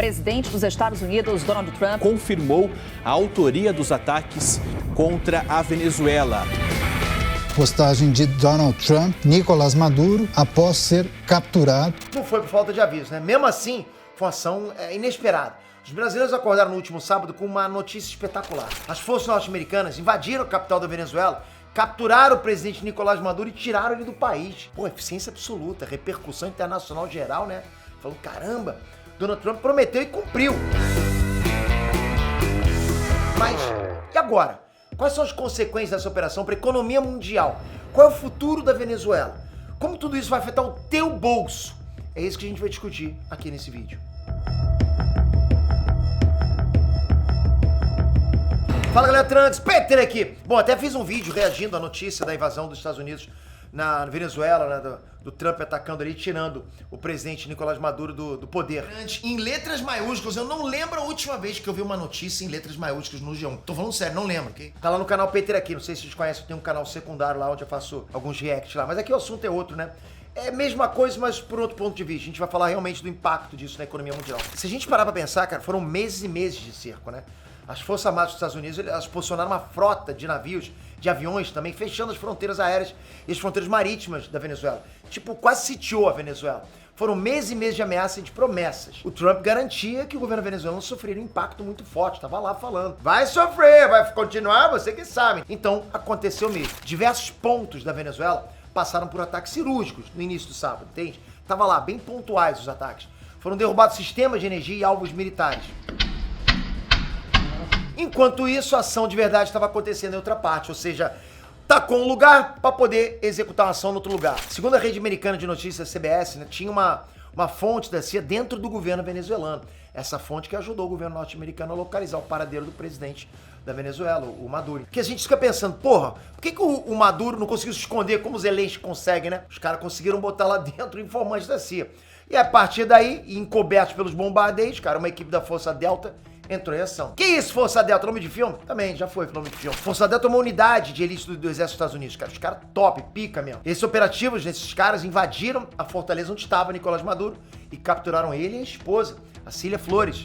presidente dos Estados Unidos, Donald Trump, confirmou a autoria dos ataques contra a Venezuela. Postagem de Donald Trump, Nicolás Maduro, após ser capturado. Não foi por falta de aviso, né? Mesmo assim, foi uma ação inesperada. Os brasileiros acordaram no último sábado com uma notícia espetacular. As forças norte-americanas invadiram a capital da Venezuela, capturaram o presidente Nicolás Maduro e tiraram ele do país. Pô, eficiência absoluta, repercussão internacional geral, né? Falou, caramba, Donald Trump prometeu e cumpriu. Mas, e agora? Quais são as consequências dessa operação para a economia mundial? Qual é o futuro da Venezuela? Como tudo isso vai afetar o teu bolso? É isso que a gente vai discutir aqui nesse vídeo. Fala galera, Trunks, Peter aqui. Bom, até fiz um vídeo reagindo à notícia da invasão dos Estados Unidos na Venezuela, né, do Trump atacando ali, tirando o presidente Nicolás Maduro do poder. Em letras maiúsculas, eu não lembro a última vez que eu vi uma notícia em letras maiúsculas no G1. Tô falando sério, não lembro, ok? Tá lá no canal Peter aqui, não sei se vocês conhecem, eu tenho um canal secundário lá onde eu faço alguns reacts lá, mas aqui o assunto é outro, né? É a mesma coisa, mas por outro ponto de vista. A gente vai falar realmente do impacto disso na economia mundial. Se a gente parar pra pensar, cara, foram meses e meses de cerco, né? As Forças Armadas dos Estados Unidos, elas posicionaram uma frota de navios, de aviões também, fechando as fronteiras aéreas e as fronteiras marítimas da Venezuela. Tipo, quase sitiou a Venezuela. Foram meses e meses de ameaça e de promessas. O Trump garantia que o governo venezuelano sofreria um impacto muito forte. Tava lá falando. Vai sofrer, vai continuar, você que sabe. Então, aconteceu mesmo. Diversos pontos da Venezuela passaram por ataques cirúrgicos no início do sábado, entende? Tava lá, bem pontuais os ataques. Foram derrubados sistemas de energia e alvos militares. Enquanto isso, a ação de verdade estava acontecendo em outra parte, ou seja, tacou um lugar para poder executar uma ação em outro lugar. Segundo a rede americana de notícias CBS, né, tinha uma fonte da CIA dentro do governo venezuelano. Essa fonte que ajudou o governo norte-americano a localizar o paradeiro do presidente da Venezuela, o Maduro. Que a gente fica pensando, porra, por que o Maduro não conseguiu se esconder como os Zelensky conseguem, né? Os caras conseguiram botar lá dentro informantes da CIA. E a partir daí, encobertos pelos bombardeios, cara, uma equipe da Força Delta entrou em ação. Que isso, Força Delta? Nome de filme? Também, já foi nome de filme. Força Delta é uma unidade de elite do Exército dos Estados Unidos, cara. Os caras top, pica mesmo. Esses operativos, esses caras invadiram a fortaleza onde estava Nicolás Maduro e capturaram ele e a esposa, a Cília Flores.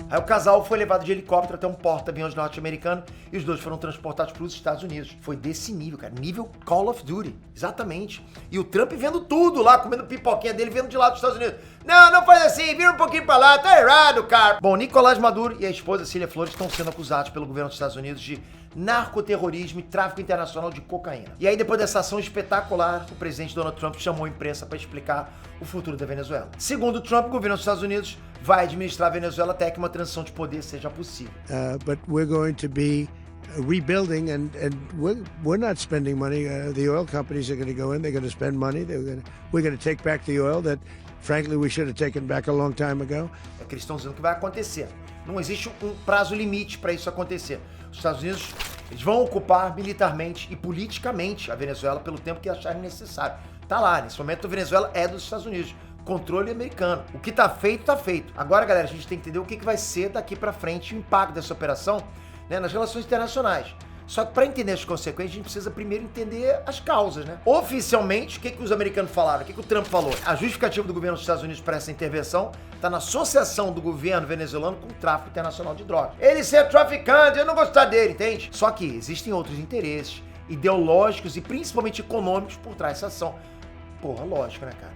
Aí o casal foi levado de helicóptero até um porta-aviões norte-americano e os dois foram transportados para os Estados Unidos. Foi desse nível, cara. Nível Call of Duty. Exatamente. E o Trump vendo tudo lá, comendo pipoquinha dele, vendo de lá dos Estados Unidos. Não faz assim, vira um pouquinho pra lá, tá errado, cara. Bom, Nicolás Maduro e a esposa Cília Flores estão sendo acusados pelo governo dos Estados Unidos de narcoterrorismo e tráfico internacional de cocaína. E aí, depois dessa ação espetacular, o presidente Donald Trump chamou a imprensa para explicar o futuro da Venezuela. Segundo Trump, o governo dos Estados Unidos vai administrar a Venezuela até que uma transição de poder seja possível. But we're going to be rebuilding, and we're not spending money. The oil companies are going to go in. They're going to spend money. We're going to take back the oil that, frankly, we should have taken back a long time ago. É que eles estão dizendo que vai acontecer. Não existe um prazo limite para isso acontecer. Os Estados Unidos, eles vão ocupar militarmente e politicamente a Venezuela pelo tempo que acharem necessário. Tá lá, nesse momento a Venezuela é dos Estados Unidos. Controle americano. O que tá feito, tá feito. Agora, galera, a gente tem que entender o que vai ser daqui pra frente o impacto dessa operação, né, nas relações internacionais. Só que para entender as consequências, a gente precisa primeiro entender as causas, né? Oficialmente, o que os americanos falaram? O que o Trump falou? A justificativa do governo dos Estados Unidos para essa intervenção está na associação do governo venezuelano com o tráfico internacional de drogas. Ele ser traficante, eu não gostar dele, entende? Só que existem outros interesses ideológicos e principalmente econômicos por trás dessa ação. Porra, lógico, né, cara?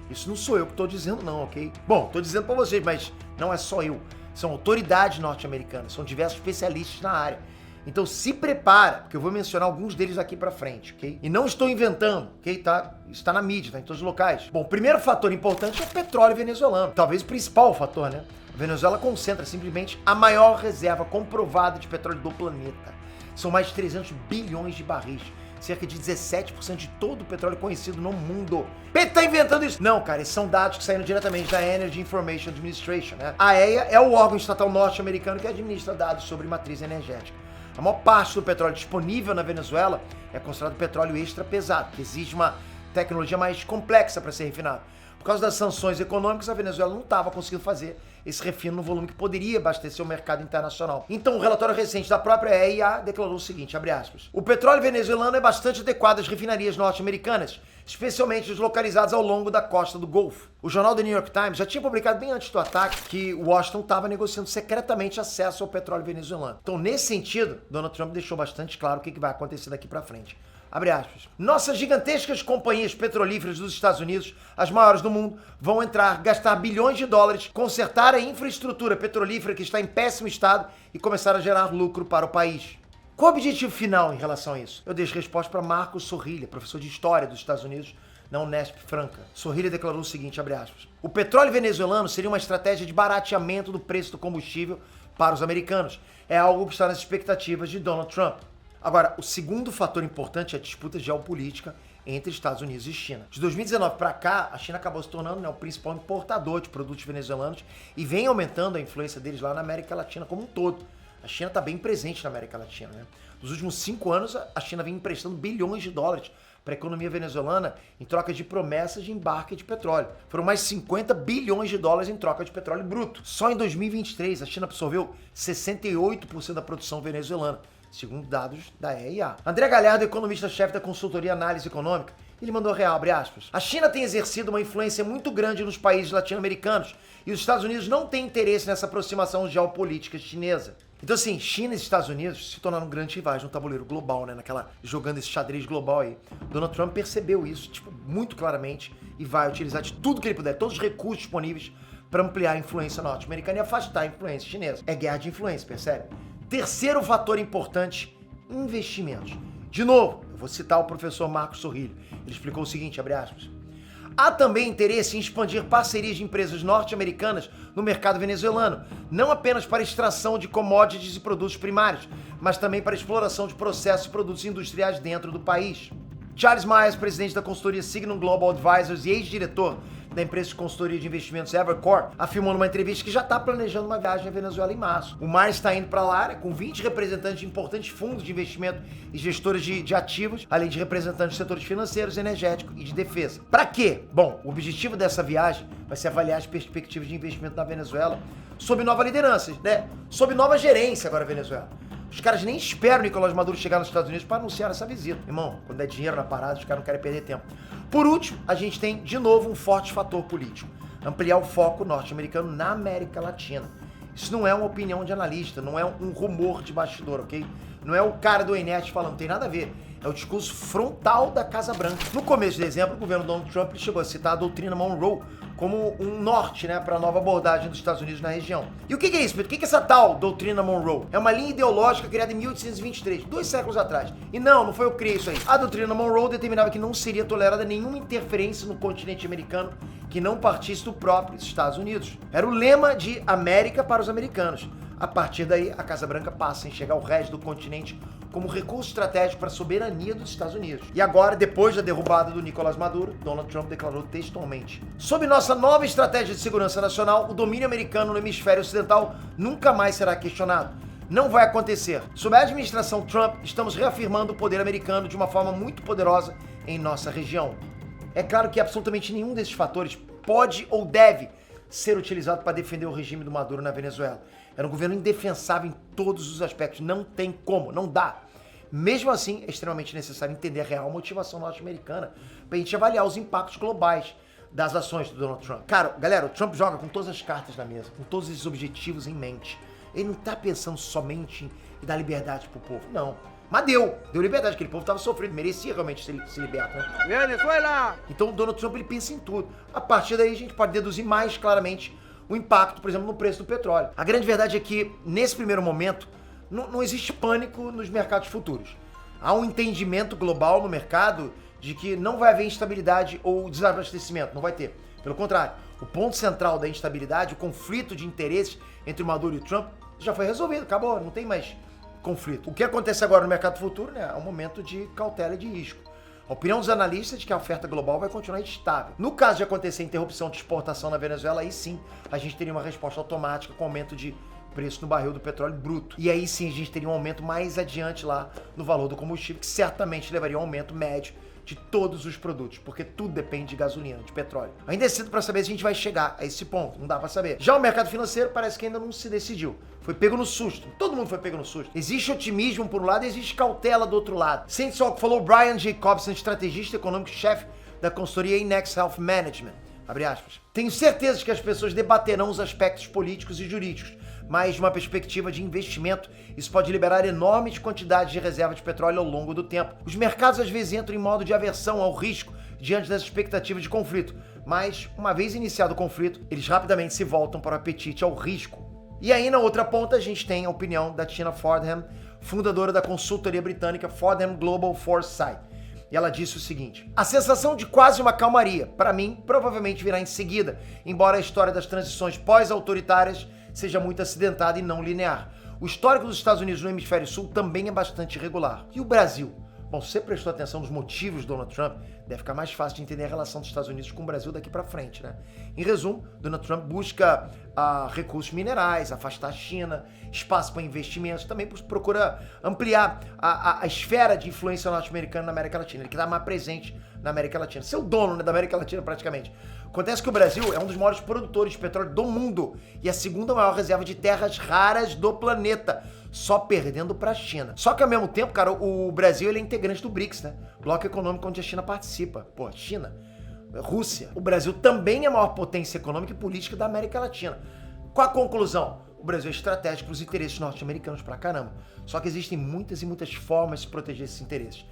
Isso não sou eu que tô dizendo não, ok? Bom, tô dizendo pra vocês, mas não é só eu. São autoridades norte-americanas, são diversos especialistas na área. Então se prepara, porque eu vou mencionar alguns deles aqui pra frente, ok? E não estou inventando, ok? Está na mídia, tá em todos os locais. Bom, o primeiro fator importante é o petróleo venezuelano. Talvez o principal fator, né? A Venezuela concentra simplesmente a maior reserva comprovada de petróleo do planeta. São mais de 300 bilhões de barris. Cerca de 17% de todo o petróleo conhecido no mundo. Ele tá inventando isso? Não, cara, esses são dados que saíram diretamente da Energy Information Administration, né? A EIA é o órgão estatal norte-americano que administra dados sobre matriz energética. A maior parte do petróleo disponível na Venezuela é considerado petróleo extra pesado, que exige uma tecnologia mais complexa para ser refinado. Por causa das sanções econômicas, a Venezuela não estava conseguindo fazer esse refino no volume que poderia abastecer o mercado internacional. Então, um relatório recente da própria EIA declarou o seguinte, abre aspas, o petróleo venezuelano é bastante adequado às refinarias norte-americanas, especialmente os localizados ao longo da costa do Golfo. O jornal The New York Times já tinha publicado bem antes do ataque que Washington estava negociando secretamente acesso ao petróleo venezuelano. Então, nesse sentido, Donald Trump deixou bastante claro o que vai acontecer daqui para frente. Abre aspas. Nossas gigantescas companhias petrolíferas dos Estados Unidos, as maiores do mundo, vão gastar bilhões de dólares, consertar a infraestrutura petrolífera que está em péssimo estado e começar a gerar lucro para o país. Qual o objetivo final em relação a isso? Eu deixo resposta para Marcos Sorrilha, professor de História dos Estados Unidos na Unesp Franca. Sorrilha declarou o seguinte, abre aspas. O petróleo venezuelano seria uma estratégia de barateamento do preço do combustível para os americanos. É algo que está nas expectativas de Donald Trump. Agora, o segundo fator importante é a disputa geopolítica entre Estados Unidos e China. De 2019 para cá, a China acabou se tornando o principal importador de produtos venezuelanos e vem aumentando a influência deles lá na América Latina como um todo. A China está bem presente na América Latina, né? Nos últimos 5 anos, a China vem emprestando bilhões de dólares para a economia venezuelana em troca de promessas de embarque de petróleo. Foram mais 50 bilhões de dólares em troca de petróleo bruto. Só em 2023, a China absorveu 68% da produção venezuelana, segundo dados da EIA. André Galhardo, economista-chefe da consultoria Análise Econômica, ele mandou real, abre aspas. A China tem exercido uma influência muito grande nos países latino-americanos e os Estados Unidos não têm interesse nessa aproximação geopolítica chinesa. Então assim, China e Estados Unidos se tornaram grandes rivais no tabuleiro global, né? Jogando esse xadrez global aí. Donald Trump percebeu isso, muito claramente e vai utilizar de tudo que ele puder, todos os recursos disponíveis para ampliar a influência norte-americana e afastar a influência chinesa. É guerra de influência, percebe? Terceiro fator importante, investimentos. De novo, eu vou citar o professor Marcos Sorrilha. Ele explicou o seguinte, abre aspas. Há também interesse em expandir parcerias de empresas norte-americanas no mercado venezuelano, não apenas para extração de commodities e produtos primários, mas também para exploração de processos e produtos industriais dentro do país. Charles Myers, presidente da consultoria Signum Global Advisors e ex-diretor da empresa de consultoria de investimentos Evercore, afirmou numa entrevista que já está planejando uma viagem à Venezuela em março. O Myers está indo para lá, com 20 representantes de importantes fundos de investimento e gestores de ativos, além de representantes de setores financeiros, energéticos e de defesa. Para quê? Bom, o objetivo dessa viagem vai ser avaliar as perspectivas de investimento na Venezuela sob nova liderança, né? Sob nova gerência agora a Venezuela. Os caras nem esperam o Nicolás Maduro chegar nos Estados Unidos para anunciar essa visita. Irmão, quando é dinheiro na parada, os caras não querem perder tempo. Por último, a gente tem, de novo, um forte fator político. Ampliar o foco norte-americano na América Latina. Isso não é uma opinião de analista, não é um rumor de bastidor, ok? Não é o cara do Enet falando, não tem nada a ver. É o discurso frontal da Casa Branca. No começo de dezembro, o governo Donald Trump chegou a citar a doutrina Monroe como um norte, né, para a nova abordagem dos Estados Unidos na região. E o que é isso, Pedro? O que é essa tal doutrina Monroe? É uma linha ideológica criada em 1823, 2 séculos atrás. E não foi eu que criei isso aí. A doutrina Monroe determinava que não seria tolerada nenhuma interferência no continente americano que não partisse do próprio Estados Unidos. Era o lema de América para os americanos. A partir daí, a Casa Branca passa a enxergar o resto do continente como recurso estratégico para a soberania dos Estados Unidos. E agora, depois da derrubada do Nicolás Maduro, Donald Trump declarou textualmente: sob nossa nova estratégia de segurança nacional, o domínio americano no hemisfério ocidental nunca mais será questionado. Não vai acontecer. Sob a administração Trump, estamos reafirmando o poder americano de uma forma muito poderosa em nossa região. É claro que absolutamente nenhum desses fatores pode ou deve ser utilizado para defender o regime do Maduro na Venezuela. Era um governo indefensável em todos os aspectos. Não tem como, não dá. Mesmo assim, é extremamente necessário entender a real motivação norte-americana para a gente avaliar os impactos globais das ações do Donald Trump. Cara, galera, o Trump joga com todas as cartas na mesa, com todos esses objetivos em mente. Ele não tá pensando somente em dar liberdade pro povo, não. Mas deu liberdade, aquele povo tava sofrendo, merecia realmente se libertar. Né? Venezuela! Então o Donald Trump, ele pensa em tudo. A partir daí a gente pode deduzir mais claramente o impacto, por exemplo, no preço do petróleo. A grande verdade é que, nesse primeiro momento, não existe pânico nos mercados futuros. Há um entendimento global no mercado de que não vai haver instabilidade ou desabastecimento, não vai ter. Pelo contrário, o ponto central da instabilidade, o conflito de interesses entre o Maduro e o Trump, já foi resolvido, acabou, não tem mais conflito. O que acontece agora no mercado futuro, né, é um momento de cautela e de risco. A opinião dos analistas é de que a oferta global vai continuar estável. No caso de acontecer interrupção de exportação na Venezuela, aí sim a gente teria uma resposta automática com aumento de preço no barril do petróleo bruto. E aí sim a gente teria um aumento mais adiante lá no valor do combustível, que certamente levaria a um aumento médio de todos os produtos, porque tudo depende de gasolina, de petróleo. Ainda é cedo para saber se a gente vai chegar a esse ponto, não dá para saber. Já o mercado financeiro parece que ainda não se decidiu. Foi pego no susto, todo mundo foi pego no susto. Existe otimismo por um lado e existe cautela do outro lado. Sente só o que falou Brian Jacobson, estrategista econômico-chefe da consultoria Inex Health Management. Abre aspas. Tenho certeza de que as pessoas debaterão os aspectos políticos e jurídicos, mas de uma perspectiva de investimento, isso pode liberar enormes quantidades de reserva de petróleo ao longo do tempo. Os mercados às vezes entram em modo de aversão ao risco diante das expectativas de conflito, mas uma vez iniciado o conflito, eles rapidamente se voltam para o apetite ao risco. E aí na outra ponta a gente tem a opinião da Tina Fordham, fundadora da consultoria britânica Fordham Global Foresight. E ela disse o seguinte: a sensação de quase uma calmaria, para mim, provavelmente virá em seguida, embora a história das transições pós-autoritárias seja muito acidentada e não linear. O histórico dos Estados Unidos no hemisfério sul também é bastante irregular. E o Brasil? Bom, se você prestou atenção nos motivos de Donald Trump, deve ficar mais fácil de entender a relação dos Estados Unidos com o Brasil daqui para frente, né? Em resumo, Donald Trump busca recursos minerais, afastar a China, espaço para investimentos, também procura ampliar a esfera de influência norte-americana na América Latina. Ele quer estar mais presente na América Latina, ser o dono, né, da América Latina praticamente. Acontece que o Brasil é um dos maiores produtores de petróleo do mundo e a segunda maior reserva de terras raras do planeta, só perdendo para a China. Só que ao mesmo tempo, cara, o Brasil ele é integrante do BRICS, né? Bloco econômico onde a China participa. Pô, China, Rússia. O Brasil também é a maior potência econômica e política da América Latina. Qual a conclusão? O Brasil é estratégico para os interesses norte-americanos pra caramba. Só que existem muitas e muitas formas de proteger esses interesses.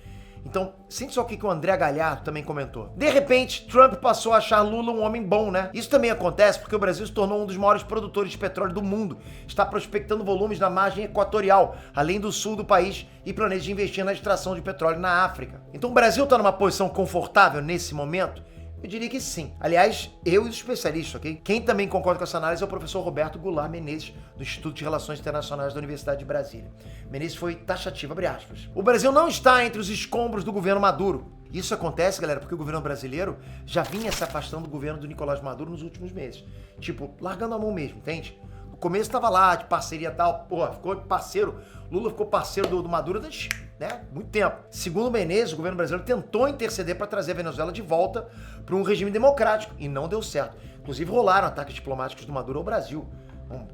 Então, sente só o que o André Galhardo também comentou. De repente, Trump passou a achar Lula um homem bom, né? Isso também acontece porque o Brasil se tornou um dos maiores produtores de petróleo do mundo, está prospectando volumes na margem equatorial, além do sul do país, e planeja investir na extração de petróleo na África. Então o Brasil está numa posição confortável nesse momento? Eu diria que sim. Aliás, eu e os especialistas, ok? Quem também concorda com essa análise é o professor Roberto Goulart Menezes, do Instituto de Relações Internacionais da Universidade de Brasília. Menezes foi taxativo, abre aspas. O Brasil não está entre os escombros do governo Maduro. Isso acontece, galera, porque o governo brasileiro já vinha se afastando do governo do Nicolás Maduro nos últimos meses. Tipo, largando a mão mesmo, entende? No começo tava lá, de parceria e tal, porra, ficou parceiro. Lula ficou parceiro do Maduro, né? Muito tempo. Segundo Menezes, o governo brasileiro tentou interceder para trazer a Venezuela de volta para um regime democrático e não deu certo. Inclusive rolaram ataques diplomáticos do Maduro ao Brasil.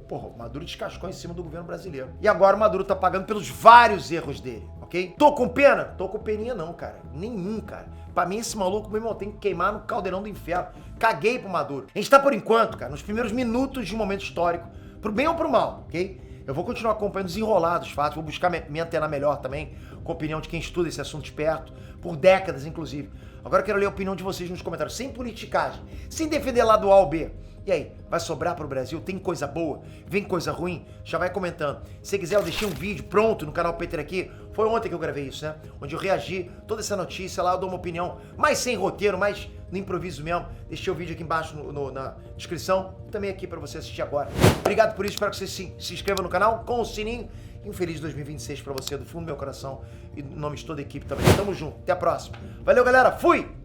Porra, o Maduro descascou em cima do governo brasileiro. E agora o Maduro tá pagando pelos vários erros dele, ok? Tô com pena? Tô com peninha não, cara. Nenhum, cara. Pra mim esse maluco, meu irmão, tem que queimar no caldeirão do inferno. Caguei pro Maduro. A gente tá por enquanto, cara, nos primeiros minutos de um momento histórico, pro bem ou pro mal, ok? Eu vou continuar acompanhando os enrolados fatos, vou buscar me antenar melhor também, com a opinião de quem estuda esse assunto de perto, por décadas inclusive. Agora eu quero ler a opinião de vocês nos comentários, sem politicagem, sem defender lado A ou B. E aí, vai sobrar pro Brasil? Tem coisa boa? Vem coisa ruim? Já vai comentando. Se quiser, eu deixei um vídeo pronto no canal Peter aqui. Foi ontem que eu gravei isso, né? Onde eu reagi toda essa notícia lá, eu dou uma opinião, mais sem roteiro, mais no improviso mesmo. Deixei o vídeo aqui embaixo na descrição e também aqui pra você assistir agora. Obrigado por isso, espero que você se inscreva no canal com o sininho. E um feliz 2026 pra você, do fundo do meu coração e do nome de toda a equipe também. Tamo junto, até a próxima. Valeu, galera, fui!